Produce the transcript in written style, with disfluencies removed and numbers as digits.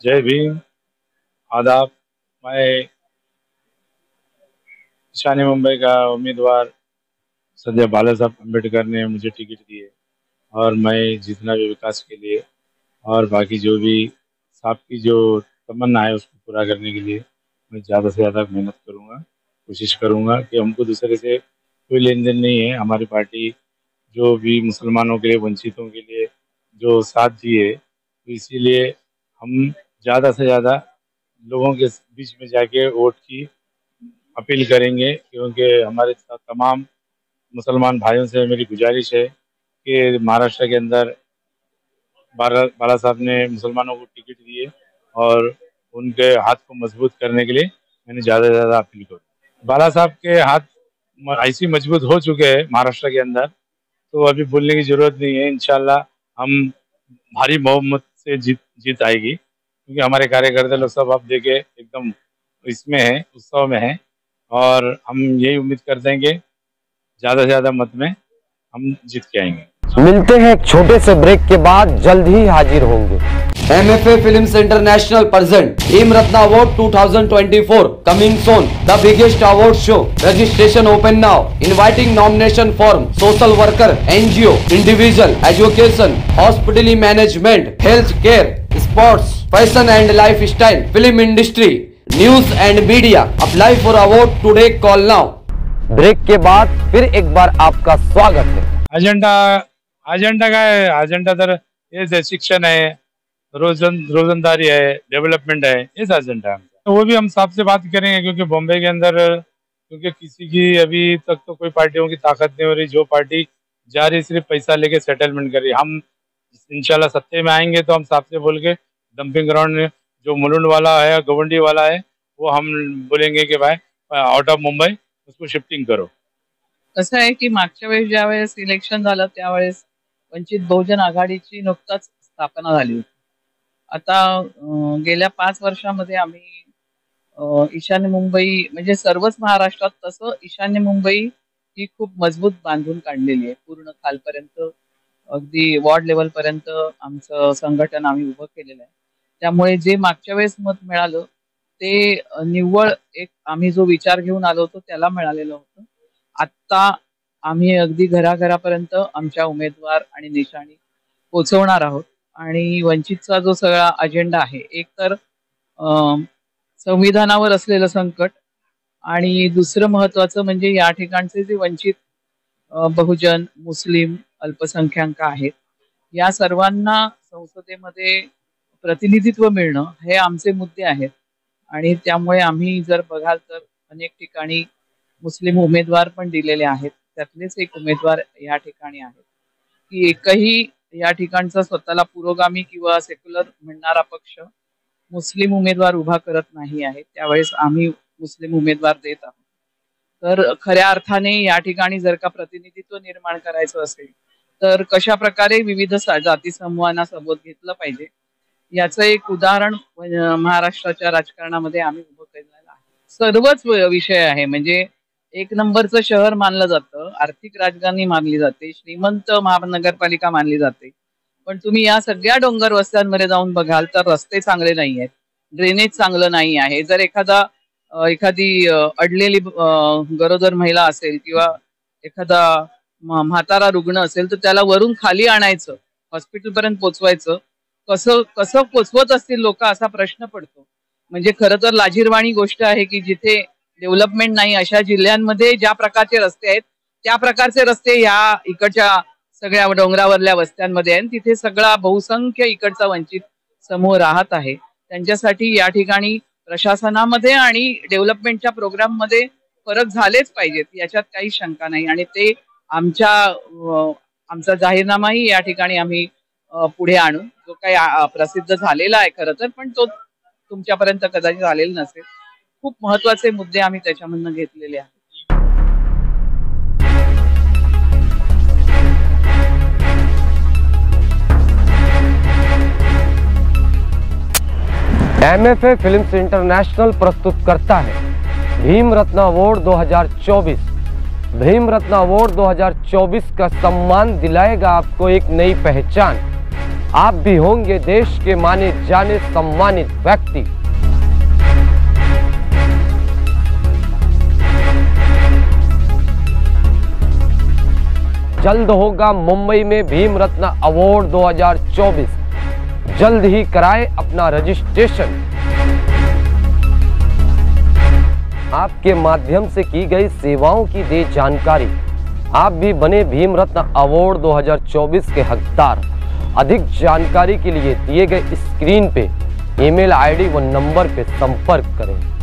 जय भीम। आदाब। मैं ईशान्य मुंबई का उम्मीदवार सदैव बाला साहब अम्बेडकर ने मुझे टिकट दी है और मैं जितना भी विकास के लिए और बाकी जो भी साहब की जो तमन्ना है उसको पूरा करने के लिए मैं ज़्यादा से ज़्यादा मेहनत करूँगा। कोशिश करूँगा कि हमको दूसरे से कोई लेन देन नहीं है। हमारी पार्टी जो भी मुसलमानों के लिए, वंचितों के लिए जो साथ दिए, तो इसीलिए हम ज़्यादा से ज़्यादा लोगों के बीच में जाके वोट की अपील करेंगे, क्योंकि हमारे साथ तमाम मुसलमान भाइयों से मेरी गुजारिश है कि महाराष्ट्र के अंदर बाला साहब ने मुसलमानों को टिकट दी है और उनके हाथ को मजबूत करने के लिए मैंने ज़्यादा से ज़्यादा अपील करूँ। बाला साहब के हाथ ऐसी मजबूत हो चुके हैं महाराष्ट्र के अंदर, तो अभी बोलने की जरूरत नहीं है। इंशाल्लाह हम भारी बहुमत से जीत आएगी, क्योंकि हमारे कार्यकर्ता लोग सब आप देखे एकदम इसमें है, उत्सव में है, और हम यही उम्मीद करते हैं कि ज़्यादा से ज़्यादा मत में हम जीत के आएंगे। मिलते हैं एक छोटे से ब्रेक के बाद, जल्द ही हाजिर होंगे। MFA Films International present Bhim Ratna Award 2024 coming soon. The biggest award show. Registration open now. Inviting nomination form. Social worker, NGO, individual, education, hospitality management, health care, sports, fashion and lifestyle, film industry, news and media. Apply for award today. Call now. Break के बाद फिर एक बार आपका स्वागत है। Agenda काय आहे? Agenda तर हेच आहे, शिक्षण आहे, रोजंदारी है, डेवलपमेंट है, इस एजेंडा है। तो वो भी हम साहब से बात करेंगे, क्योंकि बॉम्बे के अंदर क्योंकि किसी की अभी तक तो कोई पार्टियों की ताकत नहीं हो रही। जो पार्टी जा रही सिर्फ पैसा लेके सेटलमेंट कर रही। हम इंशाल्लाह सत्ते में आएंगे तो हम साहब से बोल के डंपिंग ग्राउंड जो मुलुंड वाला है, गवंडी वाला है, वो हम बोलेंगे कि भाई आउट ऑफ मुंबई उसको शिफ्टिंग करो। कसं आहे की मागच्या वेळेस ज्यावेळेस इलेक्शन झालं त्यावेळेस वंचित बहुजन आघाडीची नुकताच स्थापना झाली होती। आता गेल्या 5 वर्षामध्ये आम्ही ईशान्य मुंबई म्हणजे सर्वच महाराष्ट्रात तसं ईशान्य मुंबई ही खूप मजबूत बांधून काढलेली आहे। पूर्ण खालपर्यंत अगदी वॉर्ड लेवल पर्यंत आमचं संघटन आम्ही उभं केलेलं आहे। त्यामुळे जे मागच्या वेळेस मत मिळालं ते निव्वळ एक आम्ही जो विचार घेऊन आलो होतो त्याला मिळालेलं होतं। आता आम्ही अगदी घराघरापर्यंत आमच्या उमेदवार आणि निशाणी पोहोचवणार आहोत आणि वंचितचा जो सगळा अजेंडा आहे, एक तर संविधानावर असलेलं संकट आणि दुसरं महत्वाचं म्हणजे या ठिकाणचे जे वंचित बहुजन, मुस्लिम, अल्पसंख्याक आहेत, या सर्वांना संसदेमध्ये प्रतिनिधित्व मिळणं हे आमचे मुद्दे आहेत। आणि त्यामुळे आम्ही जर बघाल तर अनेक ठिकाणी मुस्लिम उमेदवार पण दिलेले आहेत। त्यातलेच एक उमेदवार या ठिकाणी आहेत की एकही या ठिकाणचा स्वतःला पुरोगामी किंवा सेक्युलर म्हणणारा पक्ष मुस्लिम उमेदवार उभा करत नाही आहे। त्यावेळेस आम्ही मुस्लिम उमेदवार देत आहोत। तर खऱ्या अर्थाने या ठिकाणी जर का प्रतिनिधित्व निर्माण करायचं असेल तर कशा प्रकारे विविध जाती समूहांना सोबत घेतलं पाहिजे याचं एक उदाहरण महाराष्ट्राच्या राजकारणामध्ये आम्ही उभं केलेलं आहे। सर्वच विषय आहे, म्हणजे एक नंबरचं शहर मानलं जातं, आर्थिक राजधानी मानली जाते, श्रीमंत महानगरपालिका मानली जाते, पण तुम्ही या सगळ्या डोंगर वस्त्यांमध्ये जाऊन बघाल तर रस्ते चांगले नाही आहेत, ड्रेनेज चांगलं नाही आहे। जर एखादी अडलेली गरोदर महिला असेल किंवा एखादा म्हातारा रुग्ण असेल तर त्याला वरून खाली आणायचं, हॉस्पिटल पर्यंत पोहोचवायचं, कसं पोचवत असतील लोक असा प्रश्न पडतो। म्हणजे खरं तर लाजिरवाणी गोष्ट आहे की जिथे डेव्हलपमेंट नाही अशा जिल्ह्यांमध्ये ज्या प्रकारचे रस्ते आहेत त्या प्रकारचे रस्ते या इकडच्या सगळ्या डोंगरावरल्या वस्त्यांमध्ये आहेत। तिथे सगळा बहुसंख्य इकडचा वंचित समूह राहत आहे। त्यांच्यासाठी या ठिकाणी प्रशासनामध्ये आणि डेव्हलपमेंटच्या प्रोग्राम मध्ये फरक झालेच पाहिजेत, याच्यात काही शंका नाही। आणि ते आमचा जाहीरनामाही या ठिकाणी आम्ही पुढे आणू, जो काही प्रसिद्ध झालेला आहे खरं तर, पण तो तुमच्यापर्यंत कदाचित आलेला नसेल। खूप महत्वाचे मुद्दे आम्ही त्याच्यामधून घेतलेले आहेत। MFA फिल्म्स इंटरनेशनल प्रस्तुत करता है भीम रत्न अवार्ड 2024। भीम रत्न अवार्ड 2024 का सम्मान दिलाएगा आपको एक नई पहचान। आप भी होंगे देश के माने जाने सम्मानित व्यक्ति। जल्द होगा मुंबई में भीम रत्न अवार्ड 2024। जल्द ही कराएं अपना रजिस्ट्रेशन। आपके माध्यम से की गई सेवाओं की दे जानकारी। आप भी बने भीम रत्न अवार्ड 2024 के हकदार। अधिक जानकारी के लिए दिए गए स्क्रीन पे ईमेल आईडी व नंबर पे संपर्क करें।